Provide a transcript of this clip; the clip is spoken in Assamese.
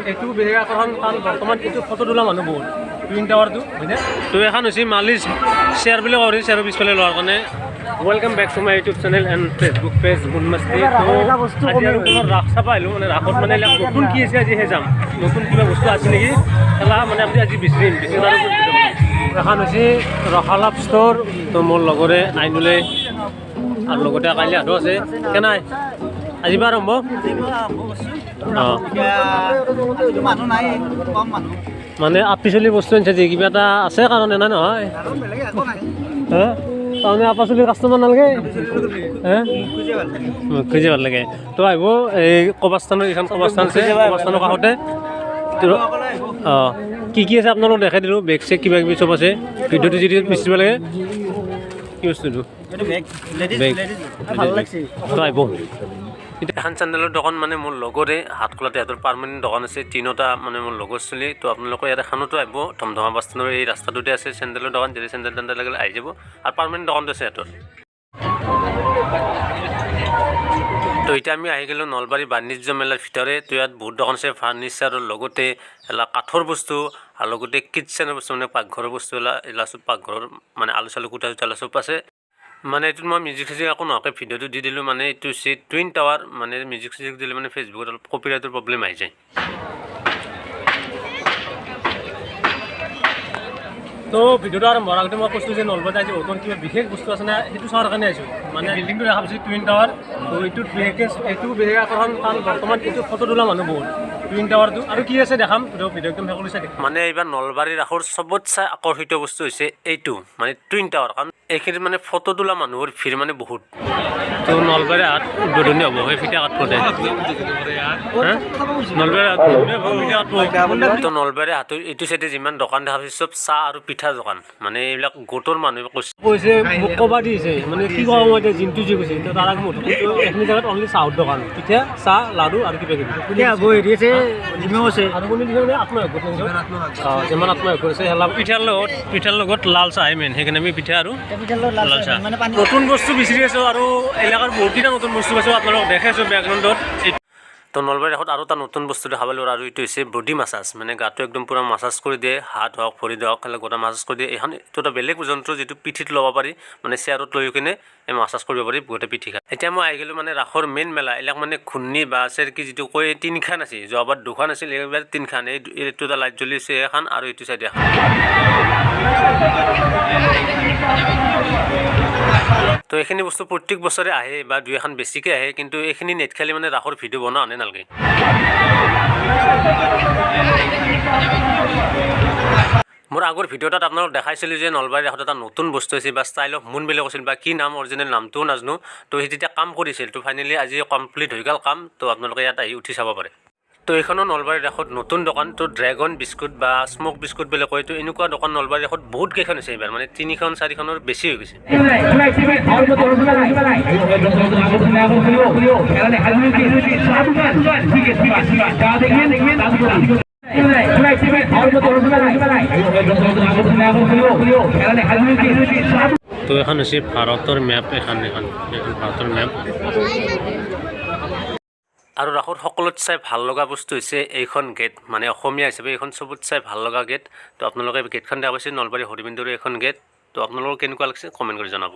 এইটো বিশেষ আকৰ্ষণ কাৰণ বৰ্তমান এইটো ফটো তোলা মানুহ বহুত টুইন টাৱাৰটো হয়নে তো এখন হৈছে মালিচ শ্বেয়াৰ বুলি কওঁ শ্বেয়াৰৰ পিছফালে লোৱাৰ কাৰণে welcome back to my YouTube channel and Facebook page গুণমাস্তি আজি আৰু তোমাৰ ৰাস চাব আহিলোঁ মানে ৰাসত মানে নতুন কি আছে আজিহে যাম নতুন কিবা বস্তু আছে নেকি খেলা মানে আমি আজি বিচাৰিম এখন হৈছে ৰসালাভ ষ্ট'ৰ তো মোৰ লগৰে আইনুলে আৰু লগতে কাইলৈ আধো আছে কেনাই আজি বাৰ আৰম্ভ মানে আপি চলি বস্তু আনিছে যে কিবা এটা আছে কাৰণে নাই নহয় হে তাৰমানে আপা চলিৰ কাষ্টমাৰ নালাগে হে মোক খুজি ভাল লাগে তো আহিব এই কবাস্থানৰ এইখন কবাস্থান আছে কবাস্থানৰ কাষতে অঁ কি আছে আপোনালোকক দেখাই দিলোঁ বেগ চেগ কিবা কিবি চব আছে ভিডিঅ'টো যদি বিচাৰিব লাগে কি বস্তুটো বেগ তো আহিব এতিয়া এখন চেণ্ডেলৰ দোকান মানে মোৰ লগৰে হাতকলাতে সিহঁতৰ পাৰ্মানেণ্ট দোকান আছে তিনিটা মানে মোৰ লগৰ চলি তো আপোনালোকৰ ইয়াত এখনতো আহিব ধমধমা বাছ ষ্টেণ্ডৰ এই ৰাস্তাটোতে আছে চেণ্ডেলৰ দোকান যদি চেণ্ডেল টেণ্ডেল লাগিলে আহি যাব আৰু পাৰ্মানেণ্ট দোকানটো আছে সিহঁতৰ তো এতিয়া আমি আহি গ'লোঁ নলবাৰী বাণিজ্য মেলাৰ ভিতৰে তো ইয়াত বহুত দোকান আছে ফাৰ্নিচাৰৰ লগতে এলা কাঠৰ বস্তু আৰু লগতে কিটচেনৰ বস্তু মানে পাকঘৰৰ বস্তু এলা চব পাকঘৰৰ মানে আলু চালু কুটা চুটা চব আছে মানে এইটোত মই মিউজিক চিউজিক একো নোহোৱাকৈ ভিডিঅ'টো দি দিলোঁ মানে এইটো হৈছে টুইন টাৱাৰ মানে মিউজিক চিউজিক দিলে মানে ফেচবুকত অলপ কপিৰাইটৰ প্ৰব্লেম আহি যায় তো ভিডিঅ'টো আৰম্ভ হোৱাৰ আগতে মই কৈছিলোঁ যে নলবাৰীত আজি নতুন কিবা বিশেষ বস্তু আছে নে সেইটো চোৱাৰ কাৰণে আহিছোঁ মানে বিল্ডিংটো দেখা পাইছোঁ টুইন টাৱাৰ তো এইটোত এইটো বিশেষ আকৰ্ষণ কাৰণ বৰ্তমান এইটো ফটো তোলা মানুহ বহুত টুইন টাৱাৰটো আৰু কি আছে দেখাম ভিডিঅ' একদম শেষ চাই মানে এইবাৰ নলবাৰীৰ ৰাসৰ চবতচে আকৰ্ষিত বস্তু হৈছে এইটো মানে টুইন টাৱাৰ কাৰণ এইখিনিত মানে ফটো তোলা মানুহৰ ভিৰ মানে বহুত তো নলবাৰী হাট উদ্বোধনী হ'ব সেই ফিটা কাটপতে নলবাৰী হাট তো নলবাৰী হাটৰ এইটো চাইডে যিমান দোকান দেখা পাইছে চব চাহ আৰু পিঠা দোকান মানে এইবিলাক গোটৰ মানুহে কৈছে মোক ক'বা দিছে মানে কি কওঁ মই এতিয়া জিনটো যি কৈছে তো তাৰ আগত এইখিনি জেগাত অনলি চাহৰ দোকান পিঠা চাহ লাডু আৰু কিবা কিবি আৰু কোনে দিছে মানে আত্মসহায়ক যিমান আত্মসহায়ক কৰিছে হেলা পিঠাৰ লগত লাল চাহ মেইন সেইকাৰণে আমি পিঠা আৰু লাল চাহ নতুন বস্তু বিচাৰি আছোঁ আৰু এলেকাৰ বহুতকেইটা নতুন বস্তু পাইছোঁ আপোনালোকক দেখাইছোঁ বেকগ্ৰাউণ্ডত তো নলবাৰী ৰাসত আৰু এটা নতুন বস্তু দেখা পালোঁ আৰু এইটো হৈছে বডি মাছাজ মানে গাটো একদম পূৰা মাছাজ কৰি দিয়ে হাত হওক ভৰি হওক খালে গোটা মাছাজ কৰি দিয়ে এইটো এটা বেলেগ যন্ত্ৰ যিটো পিঠিত ল'ব পাৰি মানে চেয়াৰত লৈ কিনে এই মাছাজ কৰিব পাৰি গোটেই পিঠি খায় এতিয়া মই আহি গ'লোঁ মানে ৰাসৰ মেইন মেলা এইবিলাক মানে ঘূৰ্ণি বা চেৰকি যিটো কয় তিনিখান আছে যোৱাবাৰ দুখন আছিল এইবাৰ তিনিখান এইটো এটা লাইট জ্বলি আছে এখন আৰু এইটো চাইডে এখন তো এইখিনি বস্তু প্ৰত্যেক বছৰে আহে বা দুই এখন বেছিকৈ আহে কিন্তু এইখিনি নেট খালি মানে ৰাসৰ ভিডিঅ' বনোৱা আনে নালাগে মোৰ আগৰ ভিডিঅ'টাত আপোনালোক দেখাইছিলোঁ যে নলবাৰী ৰাসত এটা নতুন বস্তু আছিল বা ষ্টাইল অফ মুন বুলি কৈছিল বা কি নাম অৰিজিনেল নামটোও নাজানো তো সি তেতিয়া কাম কৰিছিল তো ফাইনেলি আজি কমপ্লিট হৈ গ'ল কাম তো আপোনালোকে ইয়াত আহি উঠি চাব পাৰে তো এইখনো নলবাৰী ৰাসত নতুন দোকান তো ড্ৰেগন বিস্কুট বা স্মক বিস্কুট বুলি কয় তো এনেকুৱা দোকান নলবাৰী ৰাসত বহুত কেইখন আছে এইবাৰ মানে 3খন 4খনৰ বেছি হৈ গৈছে তো এখন হৈছে ভাৰতৰ মেপ এখন ভাৰতৰ মেপ আৰু ৰাসৰ সকলোত চাই ভাল লগা বস্তু হৈছে এইখন গেট মানে অসমীয়া হিচাপে এইখন চবত চাই ভাল লগা গেট তো আপোনালোকে গেটখন দেখা পাইছে নলবাৰী হৰিবিন্দুৰ এইখন গেট তো আপোনালোকৰ কেনেকুৱা লাগিছে কমেণ্ট কৰি জনাব